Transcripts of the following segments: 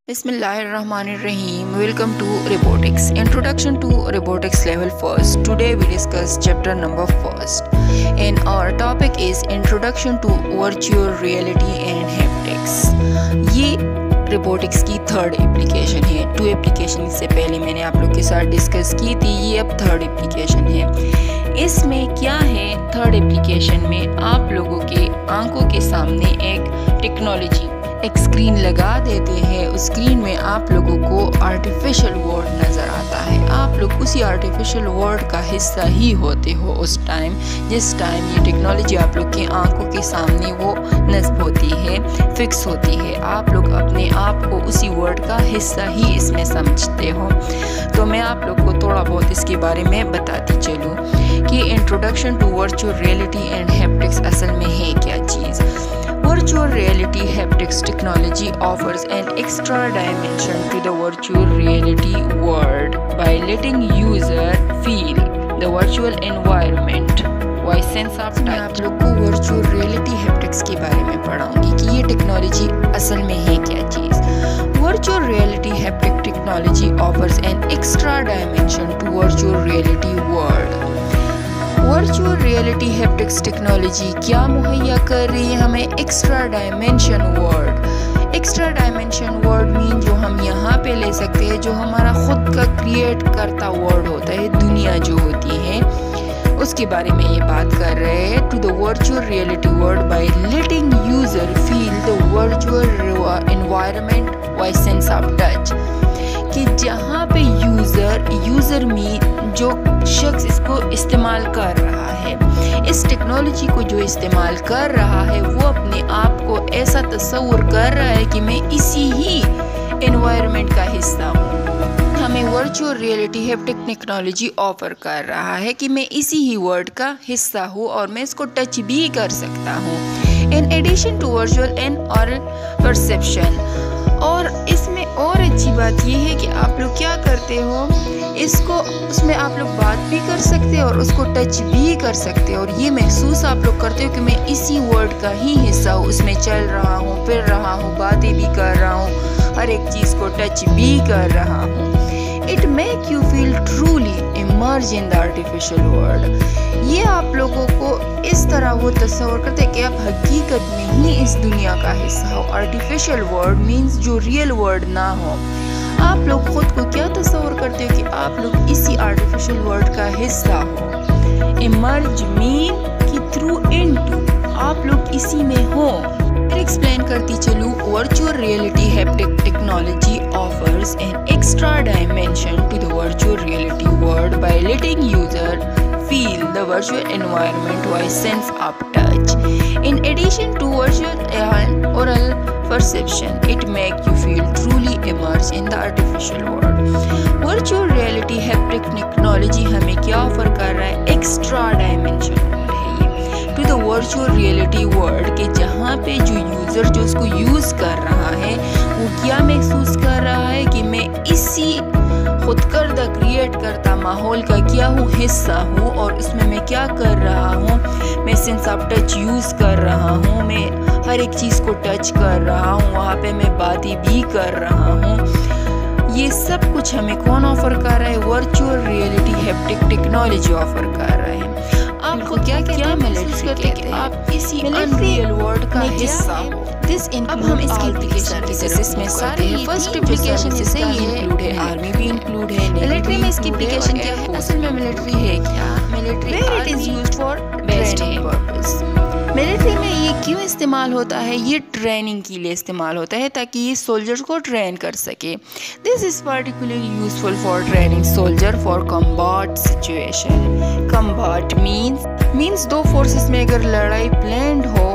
Bismillahirrahmanirrahim. Welcome to Robotics. Introduction to Robotics Level 1st. Today we discuss chapter number 1st. And our topic is Introduction to Virtual Reality and Haptics. ये robotics की third application है। 2 application इससे पहले मैंने आप लोग के साथ डिस्कस की थी, ये अब थर्ड एप्लीकेशन है। इसमें क्या है, थर्ड एप्लीकेशन में आप लोगों के आंखों के सामने एक टेक्नोलॉजी, एक स्क्रीन लगा देते हैं। उस स्क्रीन में आप लोगों को आर्टिफिशियल वर्ल्ड नज़र आता है। आप लोग उसी आर्टिफिशियल वर्ल्ड का हिस्सा ही होते हो उस टाइम, जिस टाइम ये टेक्नोलॉजी आप लोग की आंखों के सामने वो नस्ब होती है, फिक्स होती है। आप लोग अपने आप को उसी वर्ल्ड का हिस्सा ही इसमें समझते हो। तो मैं आप लोग को थोड़ा बहुत इसके बारे में बताती चलूँ कि introduction to virtual reality and haptics असल में है क्या चीज़। Virtual reality haptics technology offers an extra dimension to the virtual reality world by letting user feel the virtual environment by sense of touch। मैं आप लोग को virtual reality haptics के बारे में पढ़ाऊंगी कि ये टेक्नोलॉजी असल में है क्या चीज़। Virtual reality haptic technology offers an extra dimension to virtual reality world। Virtual reality haptics technology क्या मुहैया कर रही है हमें? Extra dimension world. Extra dimension world mean जो हम यहाँ पे ले सकते हैं, जो हमारा खुद का क्रिएट करता वर्ल्ड होता है, दुनिया जो होती है, उसके बारे में ये बात कर रहे हैं। To the virtual reality world by letting user feel the virtual environment by sense of touch. कि जहाँ पे यूज़र में जो शख्स इसको इस्तेमाल कर रहा है, इस टेक्नोलॉजी को जो इस्तेमाल कर रहा है, वो अपने आप को ऐसा तस्वुर कर रहा है कि मैं इसी ही एनवायरनमेंट का हिस्सा हूँ। हमें virtual reality haptic technology offer कर रहा है कि मैं इसी ही वर्ल्ड का हिस्सा हूँ और मैं इसको टच भी कर सकता हूँ। In addition to virtual and aural perception. और इसमें और अच्छी बात यह है कि आप लोग क्या करते हो, इसको उसमें आप लोग बात भी कर सकते हो और उसको टच भी कर सकते हो, और ये महसूस आप लोग करते हो कि मैं इसी वर्ल्ड का ही हिस्सा हूँ, उसमें चल रहा हूँ, फिर रहा हूँ, बातें भी कर रहा हूँ, हर एक चीज़ को टच भी कर रहा हूँ। It make you feel truly emerge in the artificial world. ये आप लोगों को इस तरह वो तस्वर करते हैं कि आप हकीकत में ही इस दुनिया का हिस्सा हो। आर्टिफिशियल वर्ल्ड मीन्स जो रियल वर्ल्ड ना हो। आप लोग खुद को क्या तस्वर करते हो कि आप लोग इसी आर्टिफिशियल वर्ल्ड का हिस्सा हो। इमर्ज मीन कि थ्रू इनटू, आप लोग इसी में हो। एक्सप्लेन करती चलूँ। Virtual reality haptic technology offers an extra dimension to the virtual reality world by letting user feel the virtual environment by sense of touch. In addition to virtual and oral perception, it make you feel truly immersed in the artificial world. Virtual reality haptic technology हमें क्या offer कर रहा है? Extra dimension है ये to the virtual reality world, के जहाँ पे जो यूज़र जो उसको यूज़ कर रहा है वो क्या महसूस कर रहा है कि मैं इसी खुद करदा क्रिएट करता माहौल का क्या हूँ, हिस्सा हूँ, और उसमें मैं क्या कर रहा हूँ, मैं सेंस ऑफ टच यूज़ कर रहा हूँ, मैं हर एक चीज़ को टच कर रहा हूँ, वहाँ पे मैं बातें भी कर रहा हूँ। ये सब कुछ हमें कौन ऑफर कर रहा है? Virtual reality haptic technology offer कर रहा है। आपको क्या महसूस करते हैं कि आप इसी अनरियल वर्ल्ड का हिस्सा हो। अब हम इसकी एप्लीकेशन में सारे फर्स्ट एप्लीकेशन से ये इंक्लूड है, आर्मी भी इंक्लूड है, मिलिट्री में इसकी एप्लीकेशन क्या है? असल में मिलिट्री है क्या? Military it is used for best purpose. Military में ये क्यों इस्तेमाल होता है? ये ट्रेनिंग के लिए इस्तेमाल होता है ताकि ये सोल्जर्स को ट्रेन कर सके। This is particularly useful for training soldier for combat situation. Combat means दो फोर्सेस में अगर लड़ाई प्लान्ड हो,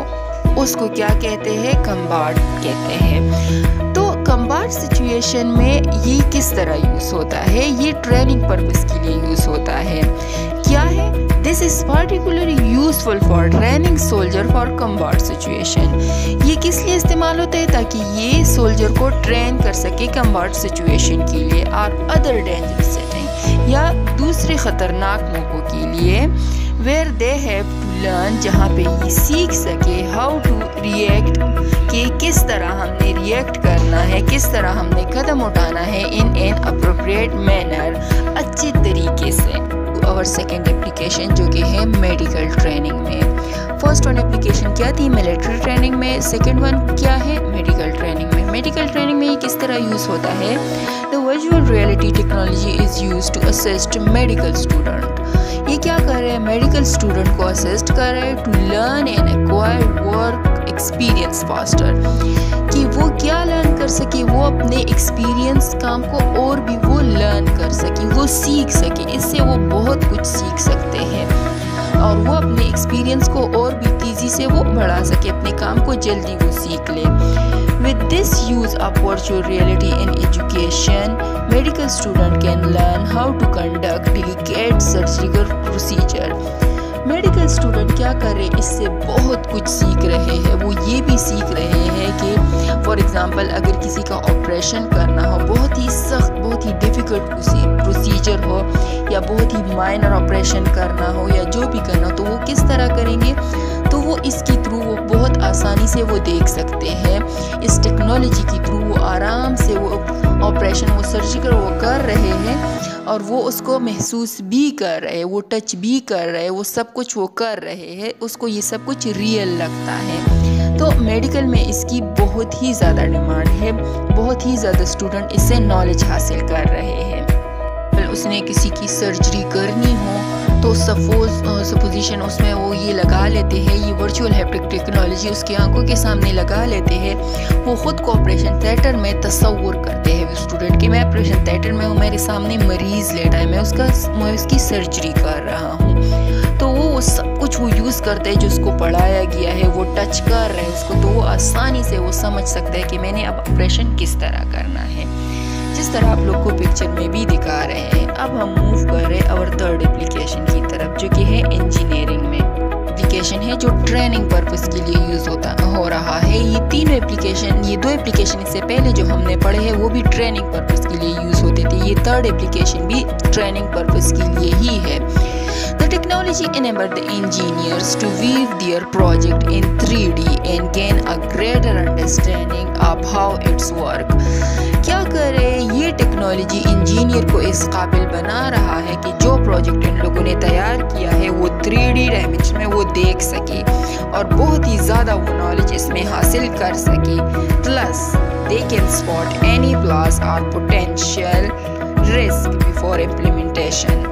उसको क्या कहते हैं? कम्बैट कहते हैं। तो कम्बैट सिचुएशन में ये किस तरह यूज़ होता है? ये ट्रेनिंग पर्पस के लिए यूज़ होता है। क्या है? This is particularly useful for training soldier for combat situation. ये किस लिए इस्तेमाल होता है? ताकि ये सोल्जर को ट्रेन कर सके कम्बैट सिचुएशन के लिए और अदर डेंजरस सेटिंग या दूसरे ख़तरनाक मौक़ों के लिए where they have to learn, जहाँ पे ये सीख सके हाउ टू रिएक्ट, कि किस तरह हमने रिएक्ट करना है, किस तरह हमने कदम उठाना है इन एन अप्रोप्रिएट मैनर, अच्छी तरीके से। और सेकेंड एप्लीकेशन जो कि है मेडिकल ट्रेनिंग में। फर्स्ट वन एप्लीकेशन क्या थी मिलिट्री ट्रेनिंग में, सेकेंड वन क्या है मेडिकल ट्रेनिंग में। मेडिकल ट्रेनिंग में ये किस तरह यूज़ होता है? The virtual reality technology is used to assist medical student. ये क्या कर रहे हैं? मेडिकल स्टूडेंट को असिस्ट कर रहे हैं to learn and acquire work experience faster, कि वो क्या लर्न कर सके, वो अपने एक्सपीरियंस काम को और भी वो लर्न कर सके, वो सीख सके। इससे वो बहुत कुछ सीख सकते हैं और वो अपने एक्सपीरियंस को और भी तेज़ी से वो बढ़ा सके, अपने काम को जल्दी वो सीख ले। With this use of virtual reality in education, medical student can learn how to conduct delicate surgical procedure. Medical student क्या कर रहे हैं? इससे बहुत कुछ सीख रहे हैं। वो ये भी सीख रहे हैं कि फॉर एग्ज़ाम्पल अगर किसी का ऑपरेशन करना हो, बहुत ही सख्त, बहुत ही डिफ़िकल्ट प्रोसीजर हो, या बहुत ही माइनर ऑपरेशन करना हो, या जो भी करना हो, तो वो किस तरह करेंगे? तो वो इसके थ्रू वो बहुत आसानी से वो देख सकते हैं। इस टेक्नोलॉजी के थ्रू वो आराम से वो ऑपरेशन, वो सर्जिकल वो कर रहे हैं और वो उसको महसूस भी कर रहे हैं, वो टच भी कर रहे हैं, वो सब कुछ वो कर रहे हैं, उसको ये सब कुछ रियल लगता है। तो मेडिकल में इसकी बहुत ही ज़्यादा डिमांड है, बहुत ही ज़्यादा स्टूडेंट इससे नॉलेज हासिल कर रहे हैं। उसने किसी की सर्जरी करनी हो तो सपोजिशन उसमें वो ये लगा लेते हैं, ये वर्चुअल हैप्टिक टेक्नोलॉजी उसकी आंखों के सामने लगा लेते हैं। वो ख़ुद को ऑपरेशन थिएटर में तस्वुर करते हैं स्टूडेंट कि मैं ऑपरेशन थिएटर में हूँ, मेरे सामने मरीज़ लेटा है, मैं उसकी सर्जरी कर रहा हूँ। तो वो सब कुछ वो यूज़ करते हैं जो उसको पढ़ाया गया है, वो टच कर रहे हैं उसको, तो वो आसानी से वो समझ सकते हैं कि मैंने अब ऑपरेशन किस तरह करना है, जिस तरह आप लोग को पिक्चर में भी दिखा रहे हैं। अब हम मूव कर रहे हैं और थर्ड एप्लीकेशन की तरफ, जो कि है इंजीनियरिंग में एप्लीकेशन है, जो ट्रेनिंग पर्पस के लिए यूज़ हो रहा है। ये दो एप्लीकेशन इससे पहले जो हमने पढ़े हैं वो भी ट्रेनिंग पर्पस के लिए यूज़ होते थे। ये थर्ड एप्लीकेशन भी ट्रेनिंग पर्पस के लिए ही है। The technology enabled the engineers to weave their project in 3D and gain a greater understanding of how it's work. क्या करे? ये टेक्नोलॉजी इंजीनियर को इस काबिल बना रहा है कि जो प्रोजेक्ट इन लोगों ने तैयार किया है वो 3D डायमेंशन में वो देख सके और बहुत ही ज़्यादा वो नॉलेज इसमें हासिल कर सके। Plus they can spot any flaws or potential risk before implementation.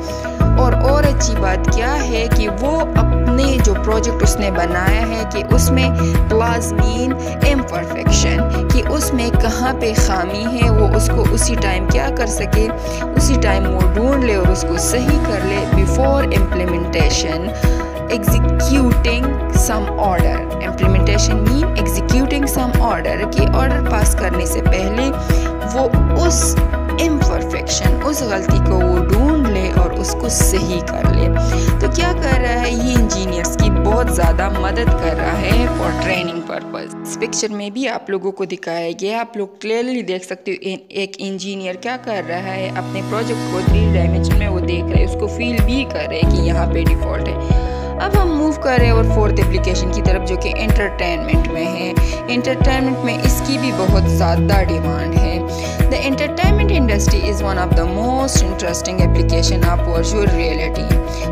और अच्छी बात क्या है कि वो अपने जो प्रोजेक्ट उसने बनाया है कि उसमें फ्लॉज मीन इम्परफेक्शन, कि उसमें कहाँ पे खामी है, वो उसको उसी टाइम क्या कर सके, उसी टाइम वो ढूंढ ले और उसको सही कर ले before implementation. Executing some order, implementation mean executing some order, कि ऑर्डर पास करने से पहले वो उस इम्परफेक्शन, उस गलती को वो ढूंढ ले और उसको सही कर ले। तो क्या कर रहा है ये इंजीनियर्स की बहुत ज़्यादा मदद कर रहा है फॉर ट्रेनिंग पर्पस। इस पिक्चर में भी आप लोगों को दिखाया गया, आप लोग क्लियरली देख सकते हो एक इंजीनियर क्या कर रहा है, अपने प्रोजेक्ट को 3D डायमेंशन में वो देख रहे हैं, उसको फील भी कर रहे हैं कि यहाँ पे डिफ़ॉल्ट है। अब हम मूव कर रहे हैं और फोर्थ एप्लीकेशन की तरफ, जो कि एंटरटेनमेंट में है। एंटरटेनमेंट में इसकी भी बहुत ज़्यादा डिमांड है। The entertainment industry is one of the most interesting application of virtual reality,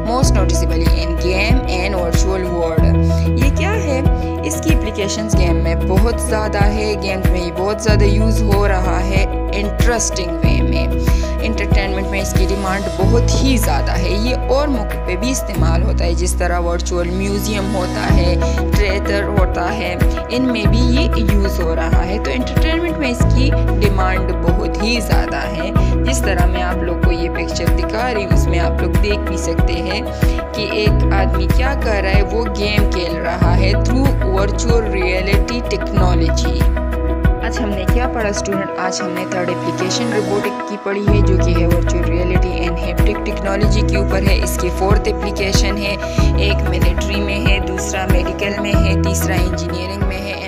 most noticeably in game and virtual world. ये क्या है? इसकी एप्लीकेशंस गेम में बहुत ज़्यादा है, गेम में ये बहुत ज़्यादा यूज़ हो रहा है इंटरेस्टिंग वे में। एंटरटेनमेंट में इसकी डिमांड बहुत ही ज़्यादा है। ये और मौके पे भी इस्तेमाल होता है, जिस तरह वर्चुअल म्यूज़ियम होता है, थिएटर होता है, इनमें भी ये यूज़ हो रहा है। तो एंटरटेनमेंट में इसकी डिमांड बहुत ही ज़्यादा है। जिस तरह मैं आप लोग को ये पिक्चर दिखा रही हूँ, उसमें आप लोग देख भी सकते हैं कि एक आदमी क्या कर रहा है, वो गेम खेल रहा है थ्रू वर्चुअल रियलिटी टेक्नोलॉजी। आज हमने क्या पढ़ा स्टूडेंट? आज हमने थर्ड एप्लीकेशन रोबोटिक की पढ़ी है, जो कि है virtual reality and haptic technology के ऊपर है। इसकी फोर्थ एप्लीकेशन है, एक मिलिट्री में है, दूसरा मेडिकल में है, तीसरा इंजीनियरिंग में है।